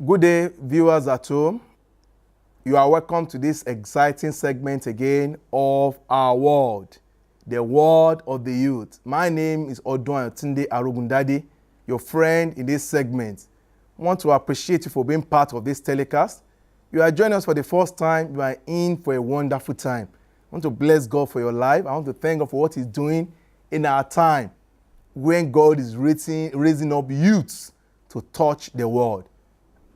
Good day, viewers at home. You are welcome to this exciting segment again of our world, the world of the youth. My name is Arogundade, your friend in this segment. I want to appreciate you for being part of this telecast. You are joining us for the first time. You are in for a wonderful time. I want to bless God for your life. I want to thank God for what He's doing in our time when God is raising up youths to touch the world.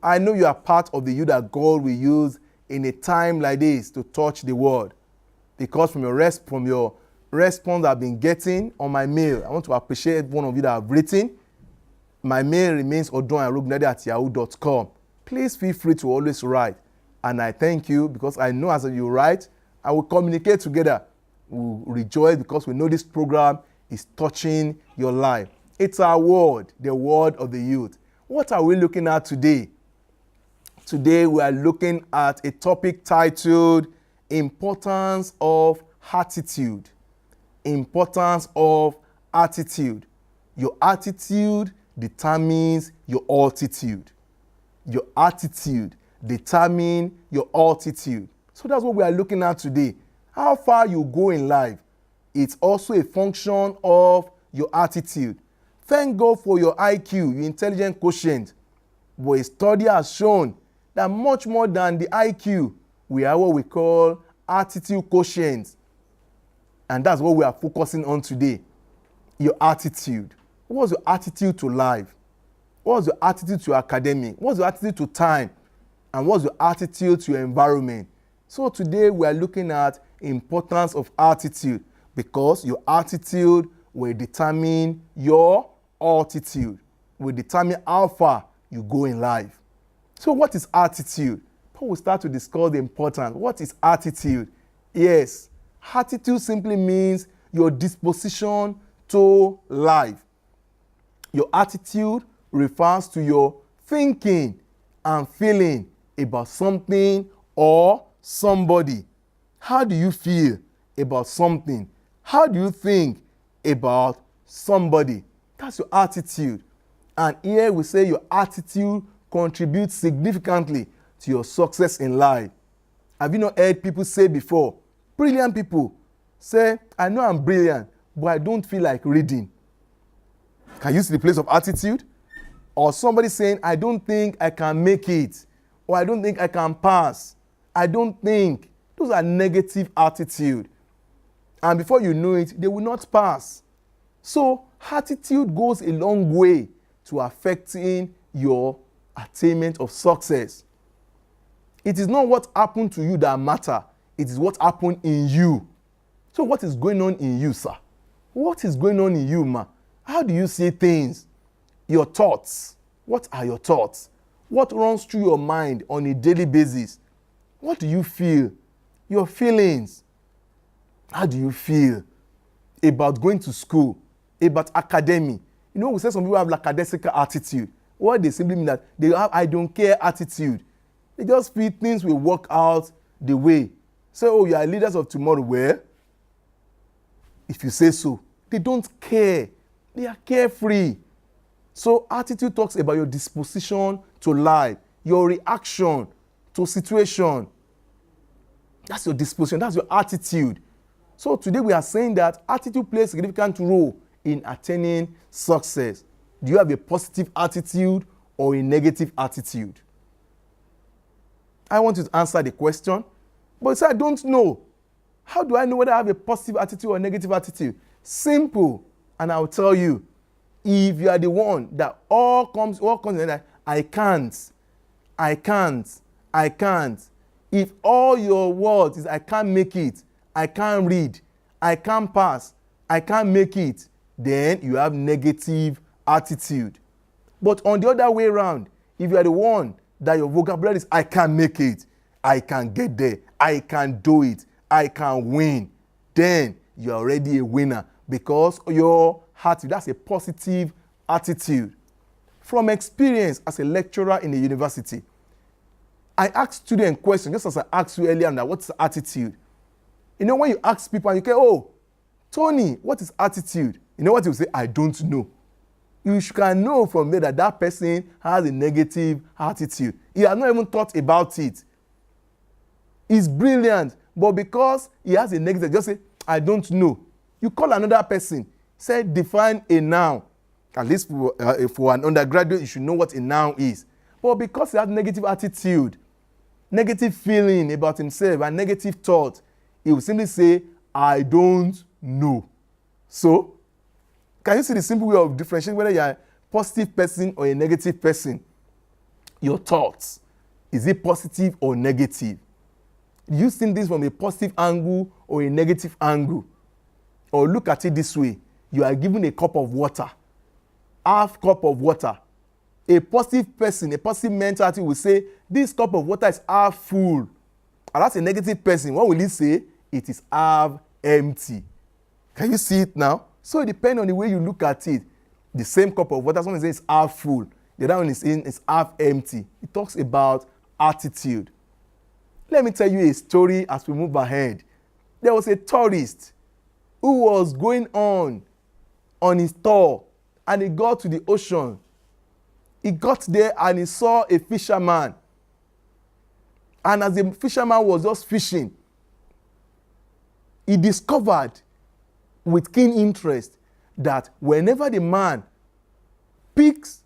I know you are part of the youth that God will use in a time like this to touch the world. Because from your response I've been getting on my mail, I want to appreciate one of you that have written. My mail remains drodunayo@yahoo.com. Please feel free to always write. And I thank you because I know as you write, I will communicate together. We'll rejoice because we know this program is touching your life. It's our world, the world of the youth. What are we looking at today? Today we are looking at a topic titled Importance of Attitude. Importance of attitude. Your attitude determines your altitude. Your attitude determines your altitude. So that's what we are looking at today. How far you go in life, it's also a function of your attitude. Thank God for your IQ, your intelligence quotient. But a study has shown that much more than the IQ, we have what we call attitude quotient. And that's what we are focusing on today. Your attitude. What's your attitude to life? What's your attitude to academic? What's your attitude to time? And what's your attitude to your environment? So today we are looking at importance of attitude because your attitude will determine your altitude, will determine how far you go in life. So what is attitude? Before we start to discuss the importance, what is attitude? Yes, attitude simply means your disposition to life. Your attitude refers to your thinking and feeling about something or somebody. How do you feel about something? How do you think about somebody? That's your attitude. And here we say your attitude contributes significantly to your success in life. Have you not heard people say before? Brilliant people say, I know I'm brilliant, but I don't feel like reading. Can you see the place of attitude? Or somebody saying, I don't think I can make it. Or I don't think I can pass. I don't think. Those are negative attitude. And before you know it, they will not pass. So attitude goes a long way to affecting your attainment of success. It is not what happened to you that matter. It is what happened in you. So what is going on in you, sir? What is going on in you, ma? How do you see things? Your thoughts. What are your thoughts? What runs through your mind on a daily basis? What do you feel? Your feelings. How do you feel about going to school? About academy? You know, we say some people have lackadaisical attitude. What they simply mean that they have I don't care attitude. They just feel things will work out the way. So, oh, you are leaders of tomorrow. Well, if you say so, they don't care. They are carefree. So attitude talks about your disposition to life, your reaction to situation. That's your disposition. That's your attitude. So today we are saying that attitude plays a significant role in attaining success. Do you have a positive attitude or a negative attitude? I want you to answer the question, but you say, I don't know. How do I know whether I have a positive attitude or a negative attitude? Simple, and I'll tell you. If you are the one that all comes in that I can't. If all your words is I can't make it, I can't read, I can't pass, I can't make it, then you have negative attitude. But on the other way around, if you are the one that your vocabulary is I can make it, I can get there, I can do it, I can win, then you're already a winner because your attitude, that's a positive attitude. From experience as a lecturer in a university, I ask students questions, just as I asked you earlier, now what's attitude? You know, when you ask people and you say, oh, Tony, what is attitude? You know what you say? I don't know. you can know from there that that person has a negative attitude. He has not even thought about it. He's brilliant, but because he has a negative, just say, I don't know. You call another person, say, define a noun. At least for an undergraduate, you should know what a noun is. But because he has negative attitude, negative feeling about himself, and negative thought, he will simply say, I don't know. So, can you see the simple way of differentiating whether you are a positive person or a negative person? Your thoughts. Is it positive or negative? Do you see this from a positive angle or a negative angle? Or look at it this way. You are given a cup of water. Half cup of water. A positive person, a positive mentality will say, this cup of water is half full. And that's a negative person. What will he say? It is half empty. Can you see it now? So it depends on the way you look at it. The same cup of water, someone says it's half full. The other one is saying it's half empty. It talks about attitude. Let me tell you a story as we move ahead. There was a tourist who was going on his tour, and he got to the ocean. He got there and he saw a fisherman. And as the fisherman was just fishing, he discovered with keen interest that whenever the man picks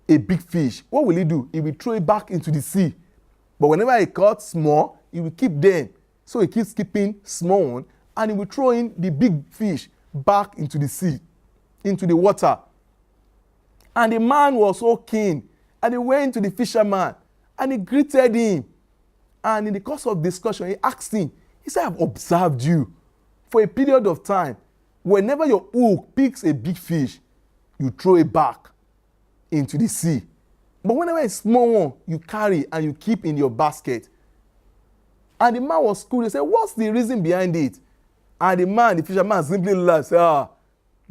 a big fish, what will he do? He will throw it back into the sea. But whenever he caught small, he will keep them. So he keeps keeping small one, and he will throw in the big fish back into the sea, into the water. And the man was so keen, and he went to the fisherman, and he greeted him. And in the course of discussion, he asked him, he said, I've observed you for a period of time. Whenever your hook picks a big fish, you throw it back into the sea. But whenever a small one, you carry and you keep in your basket. And the man was cool. He said, what's the reason behind it? And the fisherman simply laughed. Said,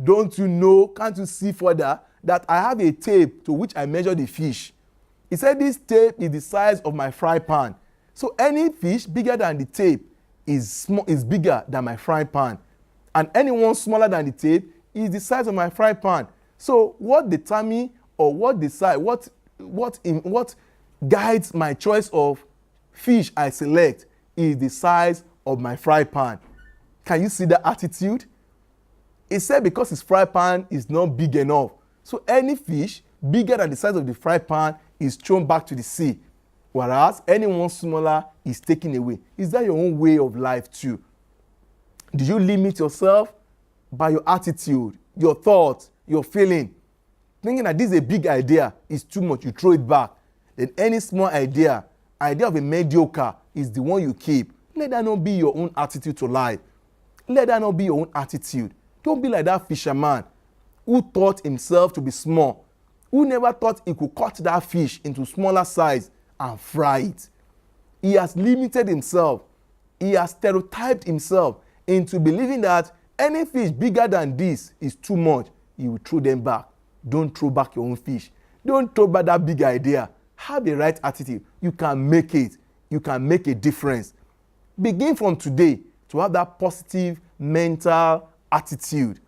don't you know, can't you see further that I have a tape to which I measure the fish? He said, this tape is the size of my fry pan. So any fish bigger than the tape is bigger than my fry pan. And anyone smaller than the tape is the size of my fry pan. So what determines or what guides my choice of fish I select is the size of my fry pan. Can you see the attitude? He said because his fry pan is not big enough. So any fish bigger than the size of the fry pan is thrown back to the sea. Whereas anyone smaller is taken away. Is that your own way of life too? Do you limit yourself by your attitude, your thoughts, your feeling? Thinking that this is a big idea, is too much, you throw it back. Then any small idea of a mediocre is the one you keep. Let that not be your own attitude to life. Let that not be your own attitude. Don't be like that fisherman who thought himself to be small, who never thought he could cut that fish into smaller size and fry it. He has limited himself. He has stereotyped himself into believing that any fish bigger than this is too much. He will throw them back. Don't throw back your own fish. Don't throw back that big idea. Have the right attitude. You can make it. You can make a difference. Begin from today to have that positive mental attitude.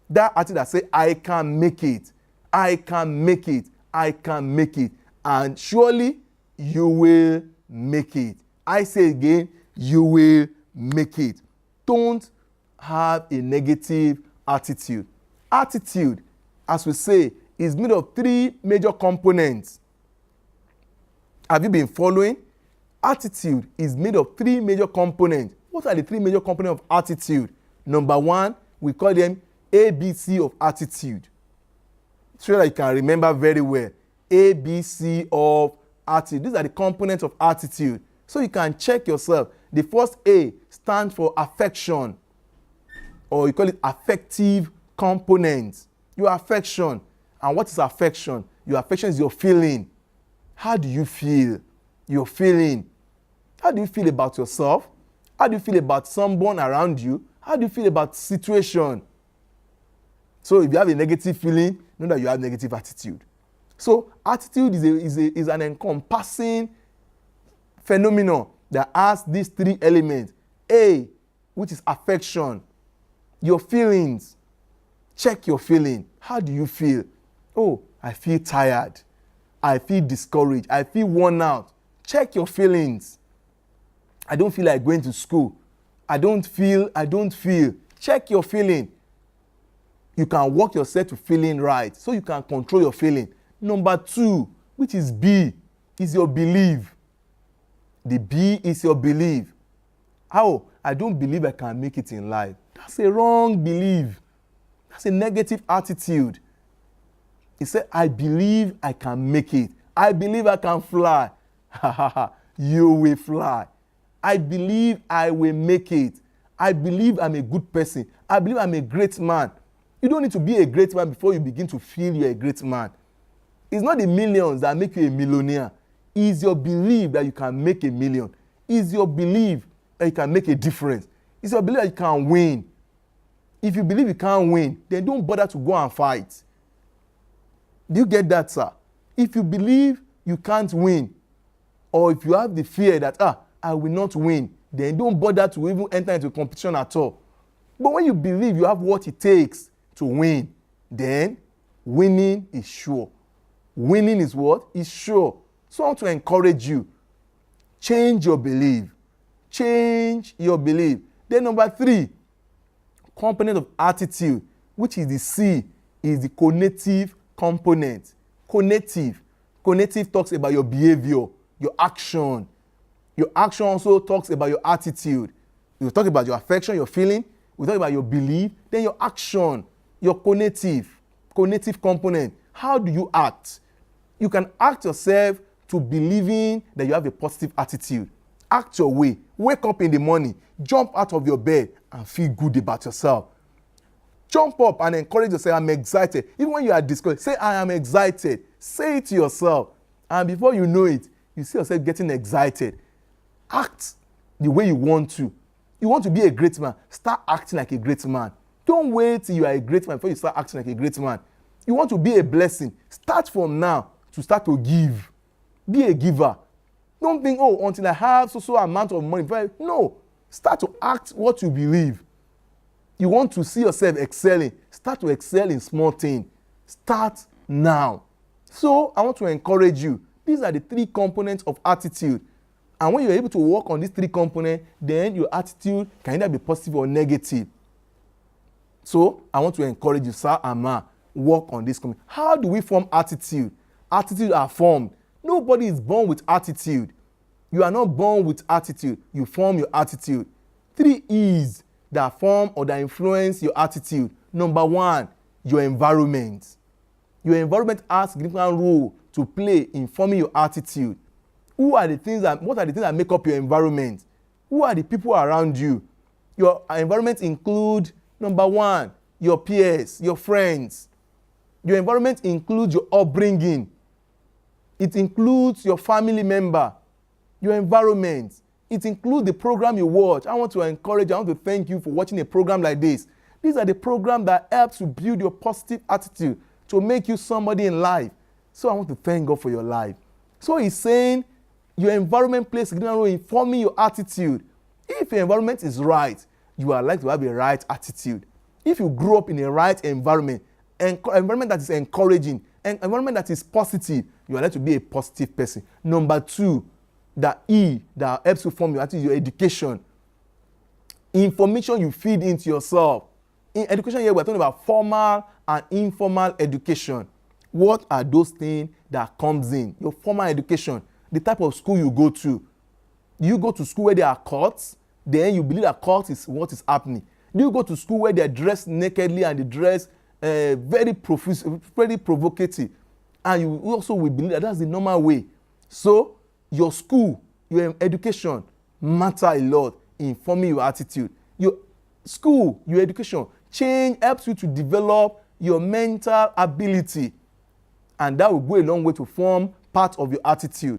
That attitude that says, I can make it. I can make it. I can make it. And surely you will make it. I say again, you will make it. Don't have a negative attitude. Attitude, as we say, is made of three major components. Have you been following? Attitude is made of three major components. What are the three major components of attitude? Number one, we call them ABC of attitude. So that you can remember very well. ABC of attitude. These are the components of attitude. So you can check yourself. The first A stands for affection, or you call it affective component. Your affection. And what is affection? Your affection is your feeling. How do you feel? Your feeling. How do you feel about yourself? How do you feel about someone around you? How do you feel about the situation? So if you have a negative feeling, know that you have negative attitude. So attitude is an encompassing phenomenon that has these three elements. A, which is affection, your feelings. Check your feeling. How do you feel? Oh, I feel tired. I feel discouraged. I feel worn out. Check your feelings. I don't feel like going to school. I don't feel. Check your feeling. You can work yourself to feeling right so you can control your feeling. Number 2, which is B, is your belief. The B is your belief. How? I don't believe I can make it in life. That's a wrong belief. That's a negative attitude. He said, I believe I can make it. I believe I can fly. You will fly. I believe I will make it. I believe I'm a good person. I believe I'm a great man. You don't need to be a great man before you begin to feel you're a great man. It's not the millions that make you a millionaire. It's your belief that you can make a million. It's your belief that you can make a difference. It's your belief that you can win. If you believe you can't win, then don't bother to go and fight. Do you get that, sir? If you believe you can't win, or if you have the fear that, I will not win, then don't bother to even enter into competition at all. But when you believe you have what it takes to win, then winning is sure. Winning is what? Is sure. So I want to encourage you. Change your belief. Change your belief. Then number 3, component of attitude, which is the C, is the cognitive component. Cognitive. Cognitive talks about your behavior, your action. Your action also talks about your attitude. We talk about your affection, your feeling. We talk about your belief. Then your action, your cognitive component. How do you act? You can act yourself to believing that you have a positive attitude. Act your way. Wake up in the morning. Jump out of your bed and feel good about yourself. Jump up and encourage yourself. I'm excited. Even when you are discouraged, say, I am excited. Say it to yourself. And before you know it, you see yourself getting excited. Act the way you want to. You want to be a great man. Start acting like a great man. Don't wait till you are a great man before you start acting like a great man. You want to be a blessing. Start from now to start to give. Be a giver. Don't think, until I have so amount of money. No. Start to act what you believe. You want to see yourself excelling. Start to excel in small things. Start now. So I want to encourage you. These are the 3 components of attitude. And when you're able to work on these 3 components, then your attitude can either be positive or negative. So I want to encourage you, sir and ma, work on this. How do we form attitude? Attitude are formed. Nobody is born with attitude. You are not born with attitude. You form your attitude. 3 E's that form or that influence your attitude. Number 1, your environment. Your environment has a significant role to play in forming your attitude. What are the things that make up your environment? Who are the people around you? Your environment include, number 1, your peers, your friends. Your environment includes your upbringing. It includes your family member, your environment. It includes the program you watch. I want to thank you for watching a program like this. These are the programs that help to build your positive attitude to make you somebody in life. So I want to thank God for your life. So he's saying your environment plays a significant role in forming your attitude. If your environment is right, you are likely to have a right attitude. If you grow up in a right environment that is encouraging, an environment that is positive, you are likely to be a positive person. Number 2, the E that helps you form your attitude, your education. Information you feed into yourself. In education here, we're talking about formal and informal education. What are those things that comes in? Your formal education, the type of school you go to. Do you go to school where there are courts? Then you believe that court is what is happening. Do you go to school where they are dressed nakedly and they dress very provocative? And you also will believe that that's the normal way. So your school, your education matter a lot in forming your attitude. Your school, your education helps you to develop your mental ability. And that will go a long way to form part of your attitude.